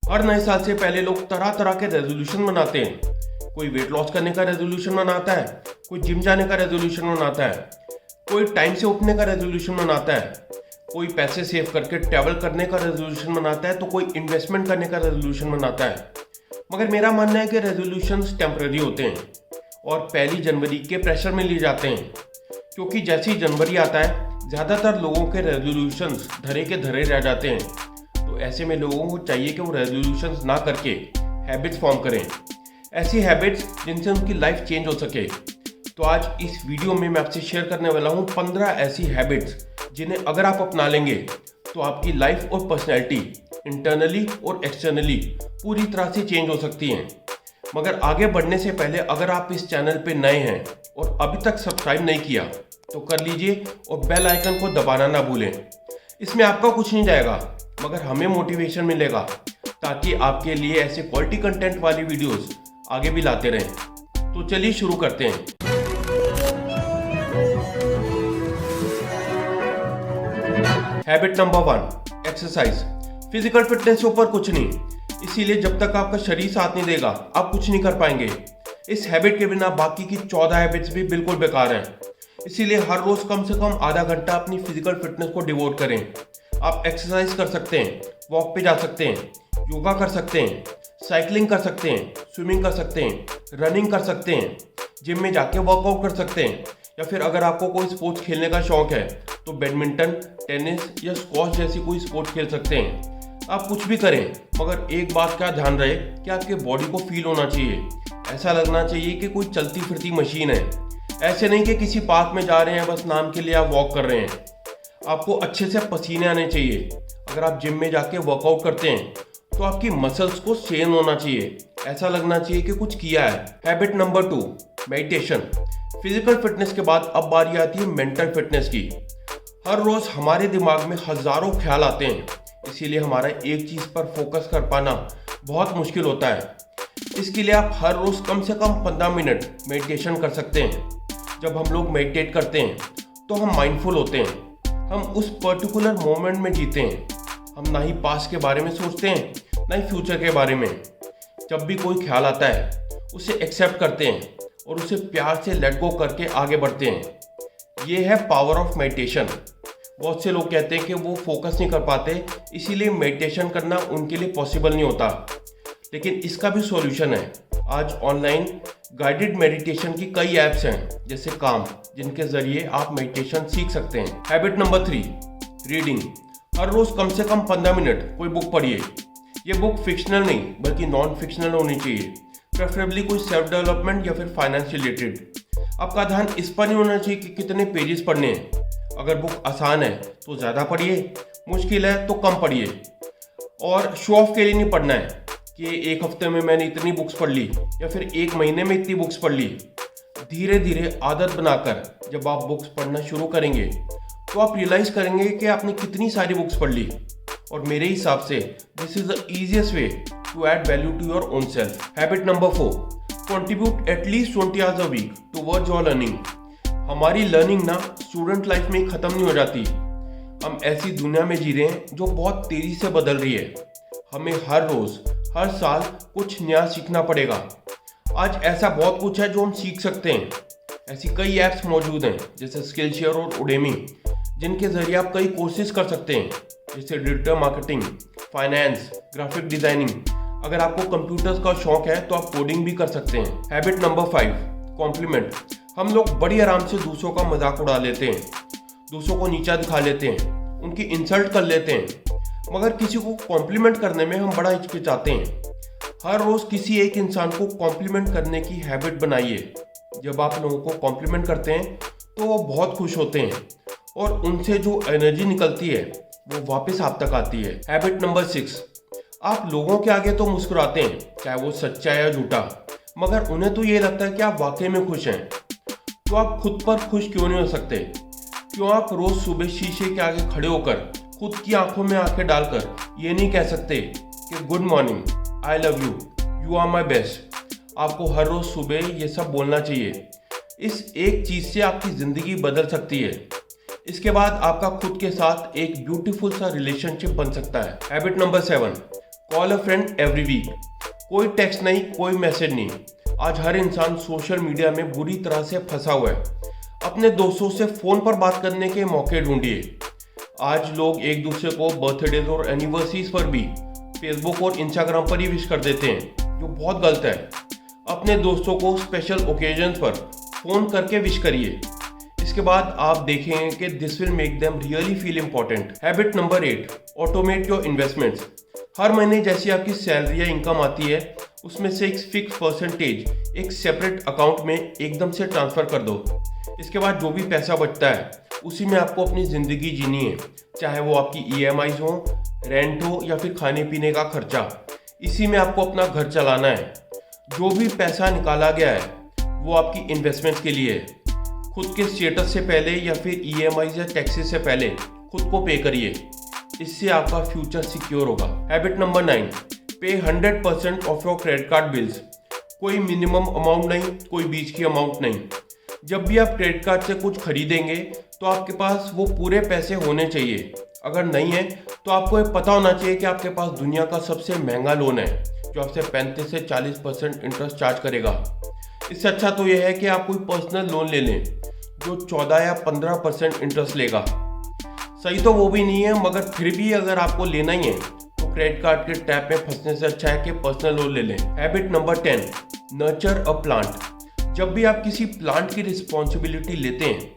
हर नए साल से पहले लोग तरह तरह के रेजोल्यूशन बनाते हैं। कोई वेट लॉस करने का रेजोल्यूशन बनाता है, कोई जिम जाने का रेजोल्यूशन बनाता है, कोई टाइम से उठने का रेजोल्यूशन बनाता है, कोई पैसे सेव करके ट्रैवल करने का रेजोल्यूशन बनाता है, तो कोई इन्वेस्टमेंट करने का रेजोल्यूशन बनाता है। मगर मेरा मानना है कि रेजोल्यूशंस टेम्पररी होते हैं और पहली जनवरी के प्रेशर में लिए जाते हैं, क्योंकि जैसे ही जनवरी आता है ज़्यादातर लोगों के रेजोल्यूशंस धरे के धरे रह जाते हैं। तो ऐसे में लोगों को चाहिए कि वो रेजोल्यूशंस ना करके हैबिट्स फॉर्म करें, ऐसी हैबिट्स जिनसे उनकी लाइफ चेंज हो सके। तो आज इस वीडियो में मैं आपसे शेयर करने वाला हूँ 15 ऐसी हैबिट्स जिन्हें अगर आप अपना लेंगे तो आपकी लाइफ और पर्सनैलिटी इंटरनली और एक्सटर्नली पूरी तरह से चेंज हो सकती हैं। मगर आगे बढ़ने से पहले अगर आप इस चैनल पे नए हैं और अभी तक सब्सक्राइब नहीं किया तो कर लीजिए और बेल आइकन को दबाना ना भूलें। इसमें आपका कुछ नहीं जाएगा मगर हमें मोटिवेशन मिलेगा ताकि आपके लिए ऐसे क्वालिटी कंटेंट वाली वीडियोस आगे भी लाते रहें। तो चलिए शुरू करते हैं। Habit number 1, exercise. Physical fitness से ऊपर कुछ नहीं, इसीलिए जब तक आपका शरीर साथ नहीं देगा आप कुछ नहीं कर पाएंगे। इस हैबिट के बिना बाकी की 14 हैबिट्स भी बिल्कुल बेकार हैं। इसीलिए हर रोज कम से कम आधा घंटा अपनी फिजिकल फिटनेस को डिवोट करें। आप एक्सरसाइज कर सकते हैं, वॉक पे जा सकते हैं, योगा कर सकते हैं, साइकिलिंग कर सकते हैं, स्विमिंग कर सकते हैं, रनिंग कर सकते हैं, जिम में जाके वर्कआउट कर सकते हैं, या फिर अगर आपको कोई स्पोर्ट्स खेलने का शौक है तो बैडमिंटन, टेनिस या स्क्वॉश जैसी कोई स्पोर्ट्स खेल सकते हैं। आप कुछ भी करें मगर एक बात का ध्यान रहे कि आपके बॉडी को फील होना चाहिए। ऐसा लगना चाहिए कि कोई चलती फिरती मशीन है। ऐसे नहीं कि किसी पार्क में जा रहे हैं बस नाम के लिए आप वॉक कर रहे हैं। आपको अच्छे से पसीने आने चाहिए। अगर आप जिम में जाके वर्कआउट करते हैं तो आपकी मसल्स को स्ट्रेन होना चाहिए, ऐसा लगना चाहिए कि कुछ किया है। Habit number 2, meditation. Physical fitness के बाद अब बारी आती है मेंटल फिटनेस की। हर रोज हमारे दिमाग में हजारों ख्याल आते हैं, इसीलिए हमारा एक चीज पर फोकस कर पाना बहुत मुश्किल होता है। इसके लिए आप हर रोज कम से कम 15 मिनट मेडिटेशन कर सकते हैं। जब हम लोग मेडिटेट करते हैं तो हम माइंडफुल होते हैं, हम उस पर्टिकुलर मोमेंट में जीते हैं। हम ना ही पास्ट के बारे में सोचते हैं ना ही फ्यूचर के बारे में। जब भी कोई ख्याल आता है उसे एक्सेप्ट करते हैं और उसे प्यार से लेट गो करके आगे बढ़ते हैं। ये है पावर ऑफ मेडिटेशन। बहुत से लोग कहते हैं कि वो फोकस नहीं कर पाते, इसीलिए मेडिटेशन करना उनके लिए पॉसिबल नहीं होता। लेकिन इसका भी सॉल्यूशन है। आज ऑनलाइन गाइडेड मेडिटेशन की कई ऐप्स हैं जैसे काम, जिनके जरिए आप मेडिटेशन सीख सकते हैं। Habit number 3, reading. हर रोज कम से कम 15 मिनट कोई बुक पढ़िए। ये बुक फिक्शनल नहीं बल्कि नॉन फिक्शनल होनी चाहिए, प्रेफरेबली कोई सेल्फ डेवलपमेंट या फिर फाइनेंस रिलेटेड। आपका ध्यान इस पर नहीं होना चाहिए कि कितने पेजेस पढ़ने हैं। अगर बुक आसान है तो ज़्यादा पढ़िए, मुश्किल है तो कम पढ़िए। और शो ऑफ के लिए नहीं पढ़ना है कि एक हफ्ते में मैंने इतनी बुक्स पढ़ ली या फिर एक महीने में इतनी बुक्स पढ़ ली। धीरे धीरे आदत बनाकर जब आप बुक्स पढ़ना शुरू करेंगे तो आप रियलाइज करेंगे कि आपने कितनी सारी बुक्स पढ़ ली। और मेरे हिसाब से this is the easiest way to add value to your own self. Habit number 4, contribute at least 20 hours a week towards your learning. हमारी लर्निंग ना स्टूडेंट लाइफ में ही खत्म नहीं हो जाती। हम ऐसी दुनिया में जी रहे हैं जो बहुत तेजी से बदल रही है। हमें हर रोज हर साल कुछ नया सीखना पड़ेगा। आज ऐसा बहुत कुछ है जो हम सीख सकते हैं। ऐसी कई ऐप्स मौजूद हैं जैसे स्किल शेयर और उडेमी, जिनके जरिए आप कई कोर्सेज कर सकते हैं जैसे digital marketing, finance, graphic designing. अगर आपको कंप्यूटर्स का शौक है तो आप कोडिंग भी कर सकते हैं। Habit number 5, compliment. हम लोग बड़ी आराम से दूसरों का मजाक उड़ा लेते हैं, दूसरों को नीचा दिखा लेते हैं, उनकी इंसल्ट कर लेते हैं, मगर किसी को कॉम्प्लीमेंट करने में हम बड़ा हिचकिचाते हैं। हर रोज किसी एक इंसान को कॉम्प्लीमेंट करने की हैबिट बनाइए। जब आप लोगों को कॉम्प्लीमेंट करते हैं तो वो बहुत खुश होते हैं और उनसे जो एनर्जी निकलती है वो वापस आप तक आती है। हैबिट नंबर 6, आप लोगों के आगे तो मुस्कुराते हैं, चाहे वो सच्चा है या झूठा, मगर उन्हें तो ये लगता है कि आप वाकई में खुश हैं। तो आप खुद पर खुश क्यों नहीं हो सकते? क्यों आप रोज सुबह शीशे के आगे खड़े होकर खुद की आंखों में आंखें डालकर ये नहीं कह सकते कि good morning, I love you, you are my best. आपको हर रोज सुबह ये सब बोलना चाहिए। इस एक चीज से आपकी जिंदगी बदल सकती है। इसके बाद आपका खुद के साथ एक ब्यूटीफुल सा रिलेशनशिप बन सकता है। Habit number 7, call a friend every week. कोई टेक्स्ट नहीं, कोई मैसेज नहीं। आज हर इंसान सोशल मीडिया में बुरी तरह से फंसा हुआ है। अपने दोस्तों से फोन पर बात करने के मौके ढूंढिए। आज लोग एक दूसरे को बर्थडेज और एनिवर्सरीज पर भी फेसबुक और इंस्टाग्राम पर ही विश कर देते हैं, जो बहुत गलत है। अपने दोस्तों को स्पेशल ओकेजन पर फोन करके विश करिए। इसके बाद आप देखेंगे कि this will make them really feel important. Habit number 8, automate your investments. हर महीने जैसी आपकी सैलरी या इनकम आती है, उसमें से एक फिक्स परसेंटेज एक सेपरेट अकाउंट में एकदम से ट्रांसफर कर दो। इसके बाद जो भी पैसा बचता है उसी में आपको अपनी ज़िंदगी जीनी है, चाहे वो आपकी EMIs हो, रेंट हो या फिर खाने पीने का खर्चा। इसी में आपको अपना घर चलाना है। जो भी पैसा निकाला गया है वो आपकी इन्वेस्टमेंट के लिए है। खुद के स्टेटस से पहले या फिर EMIs या टैक्सेस से पहले खुद को पे करिए। इससे आपका फ्यूचर सिक्योर होगा। हैबिट नंबर 9, पे 100% of your credit card bills. कोई मिनिमम अमाउंट नहीं, कोई बीच की अमाउंट नहीं। जब भी आप क्रेडिट कार्ड से कुछ खरीदेंगे तो आपके पास वो पूरे पैसे होने चाहिए। अगर नहीं है तो आपको ये पता होना चाहिए कि आपके पास दुनिया का सबसे महंगा लोन है, जो आपसे 35 से 40% इंटरेस्ट चार्ज करेगा। इससे अच्छा तो यह है कि आप कोई पर्सनल लोन ले लें जो 14 या 15% इंटरेस्ट लेगा। सही तो वो भी नहीं है, मगर फिर भी अगर आपको लेना ही है तो क्रेडिट कार्ड के टैप में फंसने से अच्छा है कि पर्सनल लोन ले लें। Habit number 10, nurture a plant. जब भी आप किसी प्लांट की रिस्पॉन्सिबिलिटी लेते हैं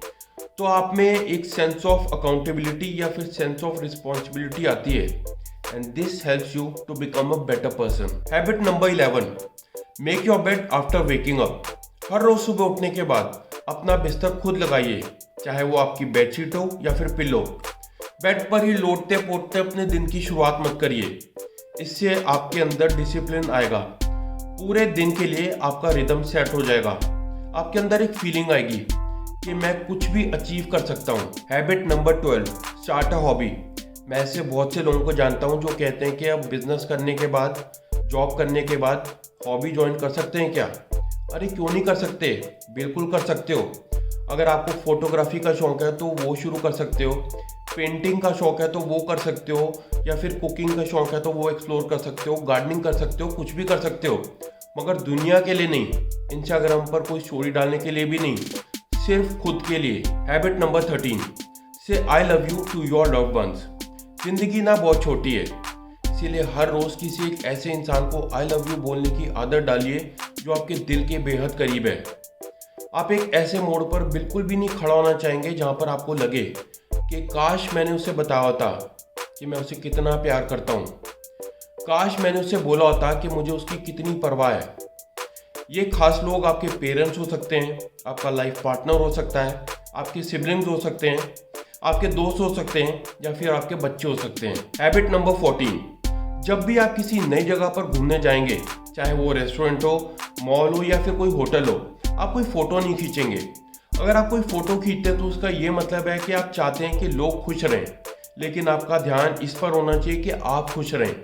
तो आप में एक सेंस ऑफ अकाउंटेबिलिटी या फिर सेंस ऑफ रिस्पॉन्सिबिलिटी आती है, and this helps you to become a better person. Habit number 11, make your bed after waking up. हर रोज सुबह उठने के बाद अपना बिस्तर खुद लगाइए, चाहे वो आपकी बेडशीट हो या फिर पिलो। बेड पर ही लोटते पोटते अपने दिन की शुरुआत मत करिए। इससे आपके अंदर डिसिप्लिन आएगा। पूरे दिन के लिए आपका रिदम सेट हो जाएगा। आपके अंदर एक फीलिंग आएगी कि मैं कुछ भी अचीव कर सकता हूँ। Habit number 12, start a hobby. मैं ऐसे बहुत से लोगों को जानता हूँ जो कहते हैं कि अब बिजनेस करने के बाद, जॉब करने के बाद हॉबी ज्वाइन कर सकते हैं क्या? अरे क्यों नहीं कर सकते, बिल्कुल कर सकते हो। अगर आपको फोटोग्राफी का शौक है तो वो शुरू कर सकते हो, पेंटिंग का शौक है तो वो कर सकते हो, या फिर कुकिंग का शौक है तो वो एक्सप्लोर कर सकते हो, गार्डनिंग कर सकते हो, कुछ भी कर सकते हो, मगर दुनिया के लिए नहीं, इंस्टाग्राम पर कोई स्टोरी डालने के लिए भी नहीं, सिर्फ खुद के लिए। Habit number 13, say I love you to your loved ones. जिंदगी ना बहुत छोटी है, इसीलिए हर रोज किसी एक ऐसे इंसान को आई लव यू बोलने की आदत डालिए जो आपके दिल के बेहद करीब है। आप एक ऐसे मोड़ पर बिल्कुल भी नहीं खड़ा होना चाहेंगे जहां पर आपको लगे कि काश मैंने उसे बताया होता कि मैं उसे कितना प्यार करता हूं, काश मैंने उसे बोला होता कि मुझे उसकी कितनी परवाह है। ये खास लोग आपके पेरेंट्स हो सकते हैं, आपका लाइफ पार्टनर हो सकता है, आपके सिबलिंग्स हो सकते हैं, आपके दोस्त हो सकते हैं, या फिर आपके बच्चे हो सकते हैं। हैबिट नंबर 14, जब भी आप किसी नई जगह पर घूमने जाएंगे, चाहे वो रेस्टोरेंट हो, मॉल हो या फिर कोई होटल हो, आप कोई फोटो नहीं खींचेंगे। अगर आप कोई फोटो खींचते हैं तो उसका ये मतलब है कि आप चाहते हैं कि लोग खुश रहें, लेकिन आपका ध्यान इस पर होना चाहिए कि आप खुश रहें।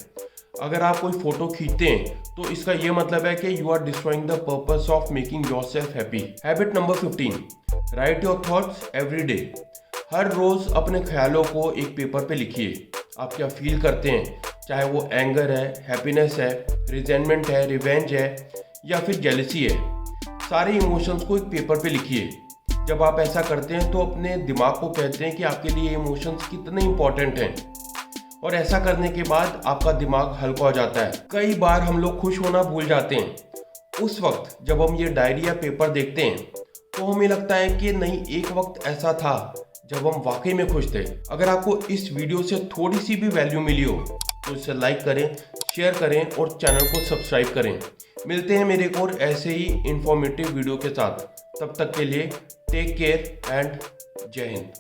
अगर आप कोई फोटो खींचते हैं तो इसका ये मतलब है कि you are destroying the purpose of making yourself happy. Habit number 15, write your thoughts every day. हर रोज अपने ख्यालों को एक पेपर पे लिखिए। आप क्या फील करते हैं, चाहे वो एंगर है, हैप्पीनेस है, रिजेंटमेंट है, रिवेंज है या फिर जेलसी है। सारे इमोशंस को एक पेपर पे लिखिए। जब आप ऐसा करते हैं तो अपने दिमाग को कहते हैं कि आपके लिए इमोशंस कितने इंपॉर्टेंट हैं, और ऐसा करने के बाद आपका दिमाग हल्का हो जाता है। कई बार हम लोग खुश होना भूल जाते हैं। उस वक्त जब हम ये डायरी या पेपर देखते हैं तो हमें लगता है कि नहीं, एक वक्त ऐसा था जब हम वाकई में खुश थे। अगर आपको इस वीडियो से थोड़ी सी भी वैल्यू मिली हो तो इसे लाइक करें, शेयर करें और चैनल को सब्सक्राइब करें। मिलते हैं मेरे को और ऐसे ही इंफॉर्मेटिव वीडियो के साथ। तब तक के लिए टेक केयर एंड जय हिंद।